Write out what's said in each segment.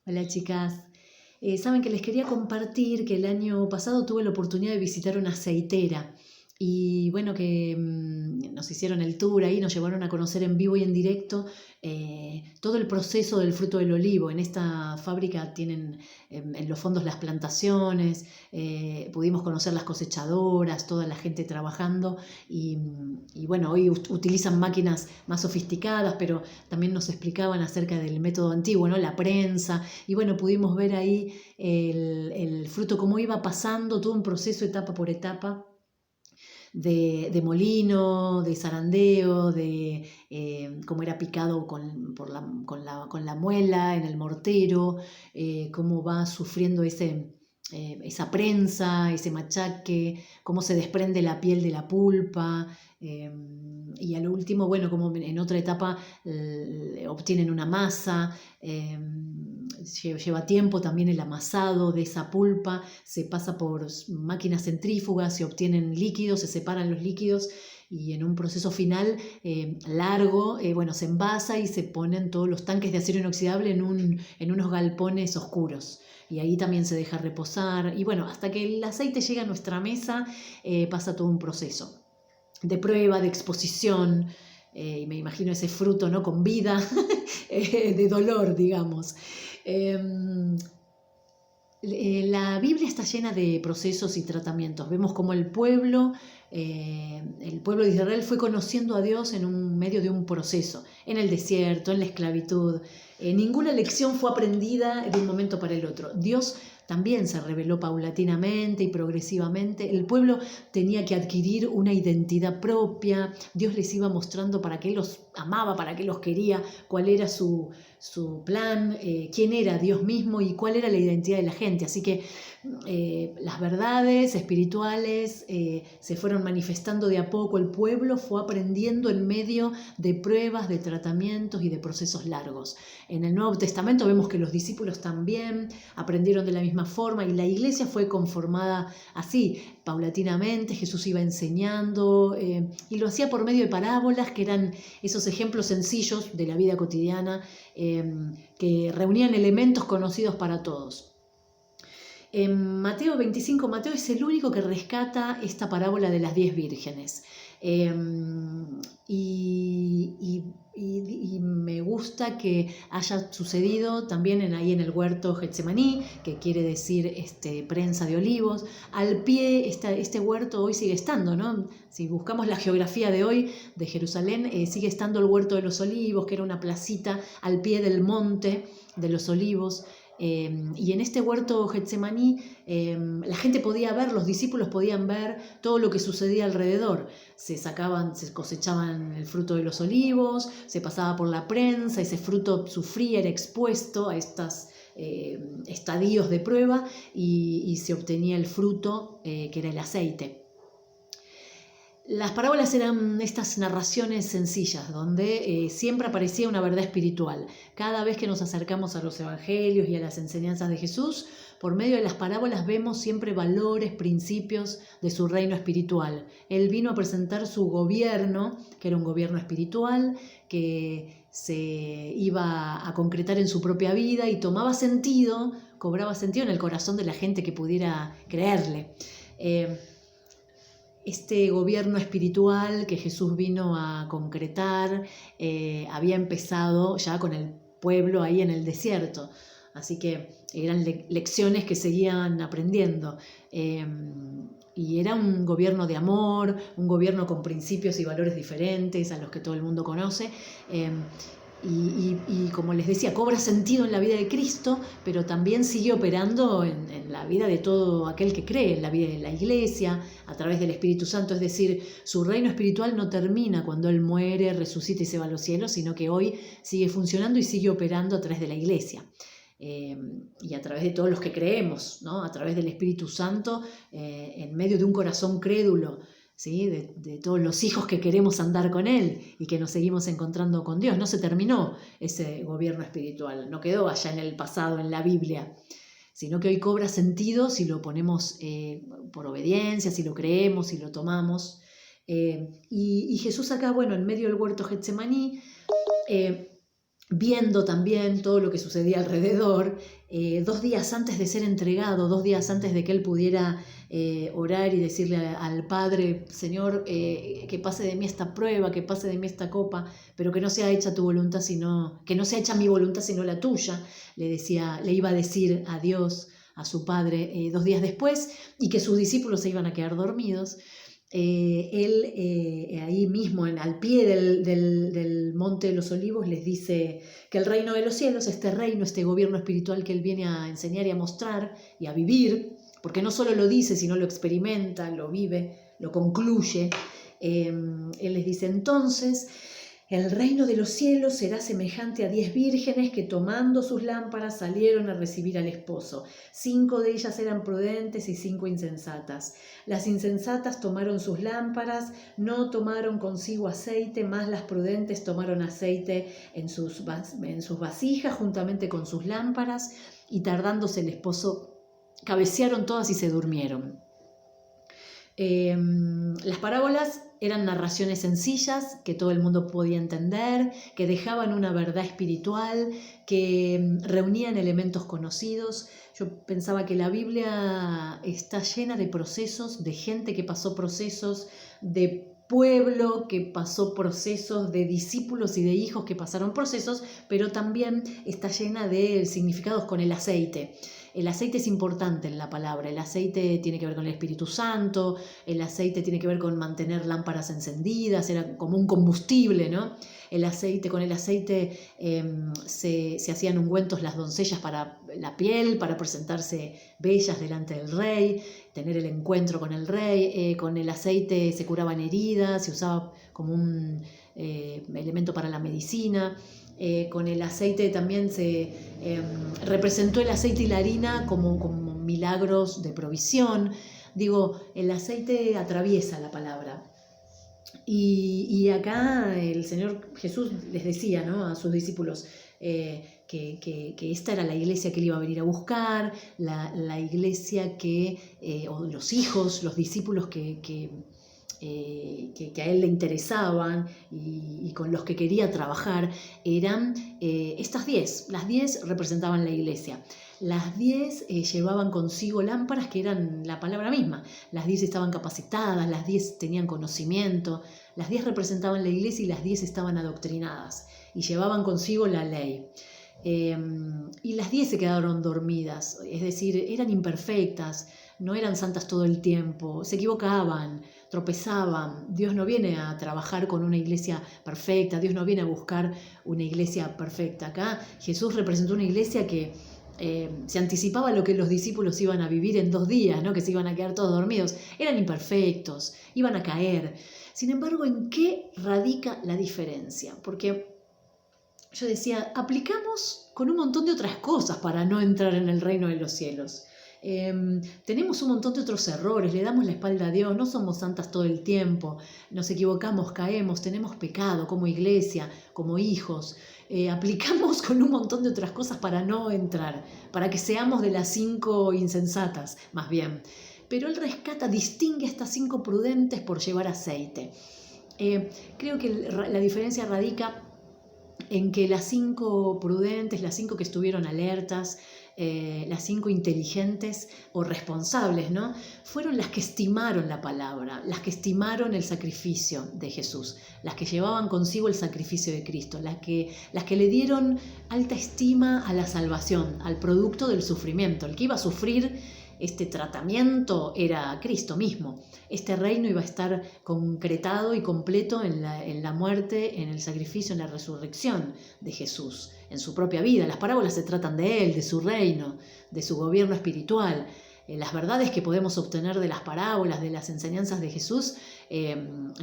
Hola chicas. Saben que les quería compartir que el año pasado tuve la oportunidad de visitar una aceitera y bueno, que nos hicieron el tour ahí, nos llevaron a conocer en vivo y en directo todo el proceso del fruto del olivo. En esta fábrica tienen en los fondos las plantaciones, pudimos conocer las cosechadoras, toda la gente trabajando y bueno, hoy utilizan máquinas más sofisticadas, pero también nos explicaban acerca del método antiguo, ¿no? La prensa, y bueno, pudimos ver ahí el fruto, cómo iba pasando, todo un proceso etapa por etapa. De molino, de zarandeo, de cómo era picado con la muela en el mortero, cómo va sufriendo esa prensa, ese machaque, cómo se desprende la piel de la pulpa. Y a lo último, bueno, como en otra etapa obtienen una masa, lleva tiempo también el amasado de esa pulpa, se pasa por máquinas centrífugas, se obtienen líquidos, se separan los líquidos y en un proceso final largo, bueno, se envasa y se ponen todos los tanques de acero inoxidable en unos galpones oscuros. Y ahí también se deja reposar. Y bueno, hasta que el aceite llega a nuestra mesa, pasa todo un proceso de prueba, de exposición, y me imagino ese fruto, ¿no? Con vida, de dolor, digamos. Eh, la Biblia está llena de procesos y tratamientos. Vemos cómo el pueblo de Israel fue conociendo a Dios en medio de un proceso, en el desierto, en la esclavitud. Ninguna lección fue aprendida de un momento para el otro. Dios también se reveló paulatinamente y progresivamente. El pueblo tenía que adquirir una identidad propia. Dios les iba mostrando para qué los amaba, para qué los quería, cuál era su plan, quién era Dios mismo y cuál era la identidad de la gente. Así que las verdades espirituales se fueron manifestando de a poco. El pueblo fue aprendiendo en medio de pruebas, de tratamientos y de procesos largos. En el Nuevo Testamento vemos que los discípulos también aprendieron de la misma forma y la iglesia fue conformada así, paulatinamente. Jesús iba enseñando y lo hacía por medio de parábolas, que eran esos ejemplos sencillos de la vida cotidiana que reunían elementos conocidos para todos. En Mateo 25, Mateo es el único que rescata esta parábola de las 10 vírgenes. Y me gusta que haya sucedido también ahí en el huerto Getsemaní, que quiere decir prensa de olivos. Al pie, este huerto hoy sigue estando, ¿no? Si buscamos la geografía de hoy de Jerusalén, sigue estando el huerto de los olivos, que era una placita al pie del monte de los olivos. Y en este huerto Getsemaní la gente podía ver, los discípulos podían ver todo lo que sucedía alrededor. Se cosechaban el fruto de los olivos, se pasaba por la prensa, ese fruto sufría, era expuesto a estos estadios de prueba y se obtenía el fruto que era el aceite. Las parábolas eran estas narraciones sencillas, donde siempre aparecía una verdad espiritual. Cada vez que nos acercamos a los evangelios y a las enseñanzas de Jesús, por medio de las parábolas vemos siempre valores, principios de su reino espiritual. Él vino a presentar su gobierno, que era un gobierno espiritual, que se iba a concretar en su propia vida y tomaba sentido, cobraba sentido en el corazón de la gente que pudiera creerle. Este gobierno espiritual que Jesús vino a concretar había empezado ya con el pueblo ahí en el desierto. Así que eran lecciones que seguían aprendiendo. Y era un gobierno de amor, un gobierno con principios y valores diferentes a los que todo el mundo conoce. Y como les decía, cobra sentido en la vida de Cristo, pero también sigue operando en la vida de todo aquel que cree, en la vida de la iglesia, a través del Espíritu Santo. Es decir, su reino espiritual no termina cuando Él muere, resucita y se va a los cielos, sino que hoy sigue funcionando y sigue operando a través de la iglesia. Y a través de todos los que creemos, ¿no? A través del Espíritu Santo, en medio de un corazón crédulo, ¿sí? De todos los hijos que queremos andar con Él y que nos seguimos encontrando con Dios. No se terminó ese gobierno espiritual, no quedó allá en el pasado, en la Biblia, sino que hoy cobra sentido si lo ponemos por obediencia, si lo creemos, si lo tomamos. Y Jesús acá, bueno, en medio del huerto Getsemaní, viendo también todo lo que sucedía alrededor, 2 días antes de ser entregado, 2 días antes de que él pudiera orar y decirle al Padre: Señor, que pase de mí esta prueba, que pase de mí esta copa, pero que no sea hecha tu voluntad, que no sea hecha mi voluntad sino la tuya, le iba a decir a Dios, a su Padre, 2 días después, y que sus discípulos se iban a quedar dormidos. Él ahí mismo, al pie del Monte de los Olivos, les dice que el reino de los cielos, este reino, este gobierno espiritual que él viene a enseñar y a mostrar y a vivir, porque no solo lo dice, sino lo experimenta, lo vive, lo concluye. Él les dice: entonces, el reino de los cielos será semejante a 10 vírgenes que, tomando sus lámparas, salieron a recibir al esposo. 5 de ellas eran prudentes y 5 insensatas. Las insensatas tomaron sus lámparas, no tomaron consigo aceite, mas las prudentes tomaron aceite en sus vasijas juntamente con sus lámparas, y tardándose el esposo, cabecearon todas y se durmieron. Las parábolas eran narraciones sencillas que todo el mundo podía entender, que dejaban una verdad espiritual, que reunían elementos conocidos. Yo pensaba que la Biblia está llena de procesos, de gente que pasó procesos, de pueblo que pasó procesos, de discípulos y de hijos que pasaron procesos, pero también está llena de significados con el aceite. El aceite es importante en la palabra. El aceite tiene que ver con el Espíritu Santo, el aceite tiene que ver con mantener lámparas encendidas, era como un combustible, ¿no? Con el aceite se hacían ungüentos las doncellas para la piel, para presentarse bellas delante del rey, tener el encuentro con el rey. Con el aceite se curaban heridas, se usaba como un elemento para la medicina. Con el aceite también se representó el aceite y la harina como milagros de provisión. Digo, el aceite atraviesa la palabra. Y acá el Señor Jesús les decía, ¿no?, a sus discípulos que esta era la iglesia que él iba a venir a buscar, la iglesia o los hijos, los discípulos que a él le interesaban y con los que quería trabajar, eran estas 10. Las 10 representaban la iglesia. Las 10 llevaban consigo lámparas que eran la palabra misma. Las 10 estaban capacitadas, las 10 tenían conocimiento, las 10 representaban la iglesia y las 10 estaban adoctrinadas y llevaban consigo la ley. Y las 10 se quedaron dormidas, es decir, eran imperfectas, no eran santas todo el tiempo, se equivocaban, tropezaban. Dios no viene a trabajar con una iglesia perfecta, Dios no viene a buscar una iglesia perfecta. Acá Jesús representó una iglesia que se anticipaba a lo que los discípulos iban a vivir en 2 días, ¿no?, que se iban a quedar todos dormidos. Eran imperfectos, iban a caer. Sin embargo, ¿en qué radica la diferencia? Porque yo decía, aplicamos con un montón de otras cosas para no entrar en el reino de los cielos. Tenemos un montón de otros errores, le damos la espalda a Dios, no somos santas todo el tiempo, nos equivocamos, caemos, tenemos pecado como iglesia, como hijos. Aplicamos con un montón de otras cosas para no entrar, para que seamos de las 5 insensatas, más bien. Pero él distingue a estas 5 prudentes por llevar aceite. Creo que la diferencia radica en que las 5 prudentes, las 5 que estuvieron alertas, las 5 inteligentes o responsables, ¿no?, fueron las que estimaron la palabra, las que estimaron el sacrificio de Jesús, las que llevaban consigo el sacrificio de Cristo, las que le dieron alta estima a la salvación, al producto del sufrimiento. El que iba a sufrir este tratamiento era Cristo mismo. Este reino iba a estar concretado y completo en la muerte, en el sacrificio, en la resurrección de Jesús, en su propia vida. Las parábolas se tratan de él, de su reino, de su gobierno espiritual. Las verdades que podemos obtener de las parábolas, de las enseñanzas de Jesús,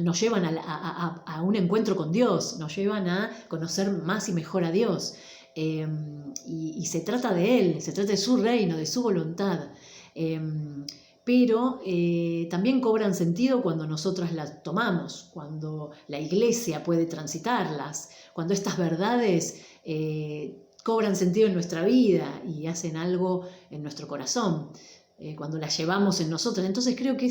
nos llevan a un encuentro con Dios, nos llevan a conocer más y mejor a Dios. Y se trata de él, se trata de su reino, de su voluntad. Pero también cobran sentido cuando nosotras las tomamos, cuando la iglesia puede transitarlas, cuando estas verdades cobran sentido en nuestra vida y hacen algo en nuestro corazón. cuando las llevamos en nosotros. Entonces creo que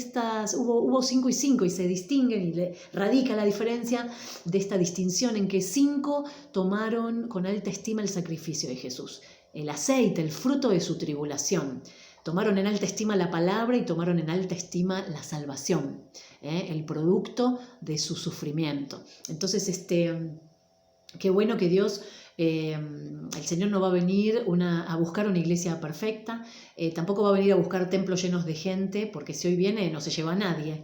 hubo 5 y 5 y se distinguen y radica la diferencia de esta distinción en que 5 tomaron con alta estima el sacrificio de Jesús, el aceite, el fruto de su tribulación. Tomaron en alta estima la palabra y tomaron en alta estima la salvación, el producto de su sufrimiento. Entonces, qué bueno que Dios, el Señor no va a venir a buscar una iglesia perfecta, tampoco va a venir a buscar templos llenos de gente, porque si hoy viene no se lleva a nadie.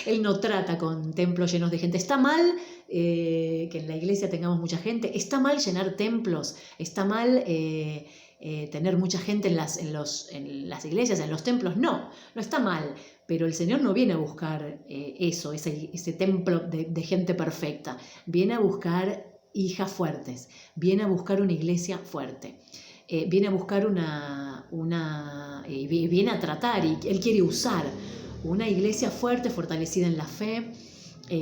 Él no trata con templos llenos de gente. Está mal que en la iglesia tengamos mucha gente, está mal llenar templos, está mal tener mucha gente en las iglesias, en los templos, no está mal, pero el Señor no viene a buscar ese templo de gente perfecta, viene a buscar hijas fuertes, viene a buscar una iglesia fuerte, viene a buscar viene a tratar, y Él quiere usar una iglesia fuerte, fortalecida en la fe,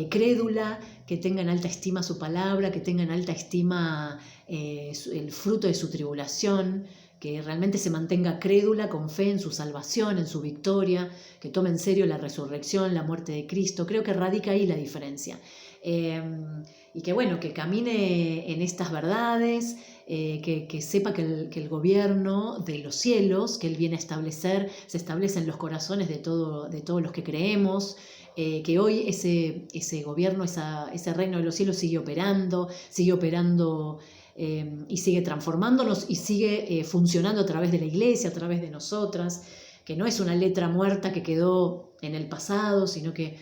crédula, que tenga en alta estima su palabra, que tenga en alta estima el fruto de su tribulación, que realmente se mantenga crédula, con fe en su salvación, en su victoria, que tome en serio la resurrección, la muerte de Cristo. Creo que radica ahí la diferencia. Y que bueno, que camine en estas verdades, que sepa que el gobierno de los cielos, que Él viene a establecer, se establece en los corazones de todos los que creemos, que hoy ese gobierno, ese reino de los cielos sigue operando y sigue transformándonos y sigue funcionando a través de la iglesia, a través de nosotras, que no es una letra muerta que quedó en el pasado, sino que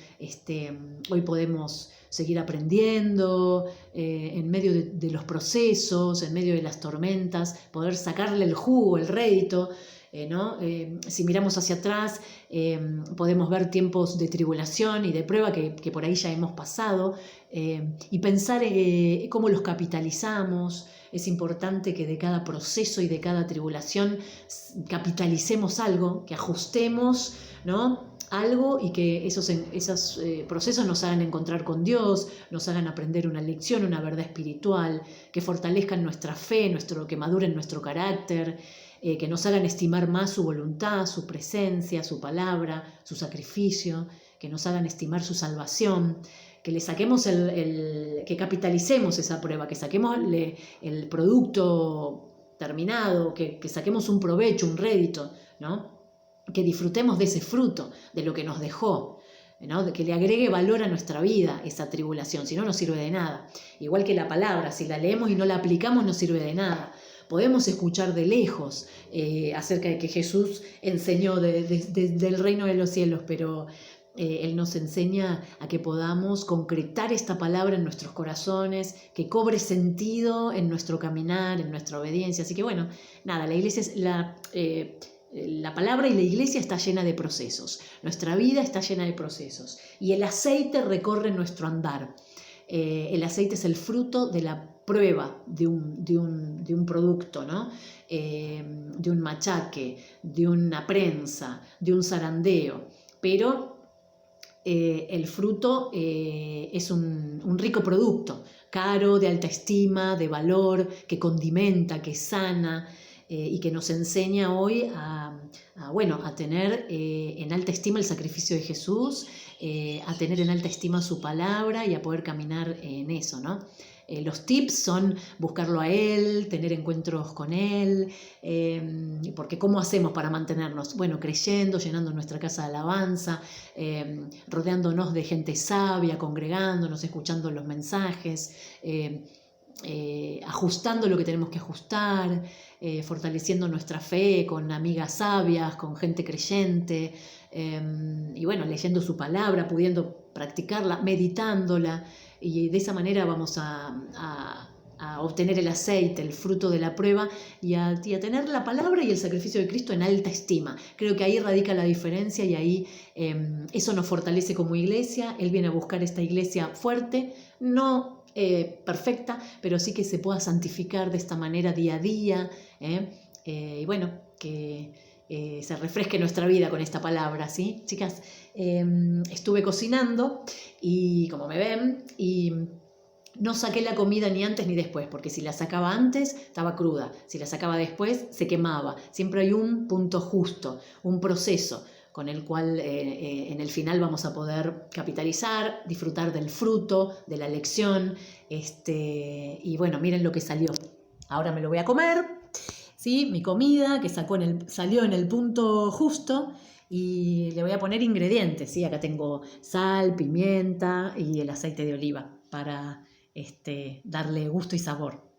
hoy podemos seguir aprendiendo en medio de los procesos, en medio de las tormentas, poder sacarle el jugo, el rédito. Si miramos hacia atrás, podemos ver tiempos de tribulación y de prueba que por ahí ya hemos pasado, y pensar cómo los capitalizamos. Es importante que de cada proceso y de cada tribulación capitalicemos algo, que ajustemos, ¿no?, algo, y que esos procesos nos hagan encontrar con Dios, nos hagan aprender una lección, una verdad espiritual, que fortalezcan nuestra fe, que maduren nuestro carácter, que nos hagan estimar más su voluntad, su presencia, su palabra, su sacrificio, que nos hagan estimar su salvación, que le saquemos que capitalicemos esa prueba, que saquemos el producto terminado, que saquemos un provecho, un rédito, ¿no?, que disfrutemos de ese fruto, de lo que nos dejó, ¿no?, de que le agregue valor a nuestra vida esa tribulación, si no, no sirve de nada. Igual que la palabra, si la leemos y no la aplicamos, no sirve de nada. Podemos escuchar de lejos acerca de que Jesús enseñó del reino de los cielos, pero Él nos enseña a que podamos concretar esta palabra en nuestros corazones, que cobre sentido en nuestro caminar, en nuestra obediencia. Así que bueno, nada, la iglesia es la palabra, y la iglesia está llena de procesos. Nuestra vida está llena de procesos. Y el aceite recorre nuestro andar. El aceite es el fruto de la prueba de un producto, ¿no?, de un machaque, de una prensa, de un zarandeo. Pero el fruto es un rico producto, caro, de alta estima, de valor, que condimenta, que sana, y que nos enseña hoy a tener en alta estima el sacrificio de Jesús, a tener en alta estima su palabra y a poder caminar en eso, ¿no? Los tips son buscarlo a Él, tener encuentros con Él, porque ¿cómo hacemos para mantenernos? Bueno, creyendo, llenando nuestra casa de alabanza, rodeándonos de gente sabia, congregándonos, escuchando los mensajes, ajustando lo que tenemos que ajustar, fortaleciendo nuestra fe con amigas sabias, con gente creyente, y bueno, leyendo su palabra, pudiendo practicarla, meditándola, y de esa manera vamos a obtener el aceite, el fruto de la prueba, y a tener la palabra y el sacrificio de Cristo en alta estima. Creo que ahí radica la diferencia, y ahí eso nos fortalece como iglesia. Él viene a buscar esta iglesia fuerte, no perfecta, pero sí que se pueda santificar de esta manera día a día, y bueno, que se refresque nuestra vida con esta palabra, ¿sí? Chicas, estuve cocinando, y como me ven, y No saqué la comida ni antes ni después, porque si la sacaba antes estaba cruda, si la sacaba después se quemaba. Siempre hay un punto justo, un proceso con el cual en el final vamos a poder capitalizar, disfrutar del fruto, de la lección. Y bueno, miren lo que salió. Ahora me lo voy a comer, ¿sí? Mi comida que salió en el punto justo. Y le voy a poner ingredientes, ¿sí? Acá tengo sal, pimienta y el aceite de oliva para darle gusto y sabor.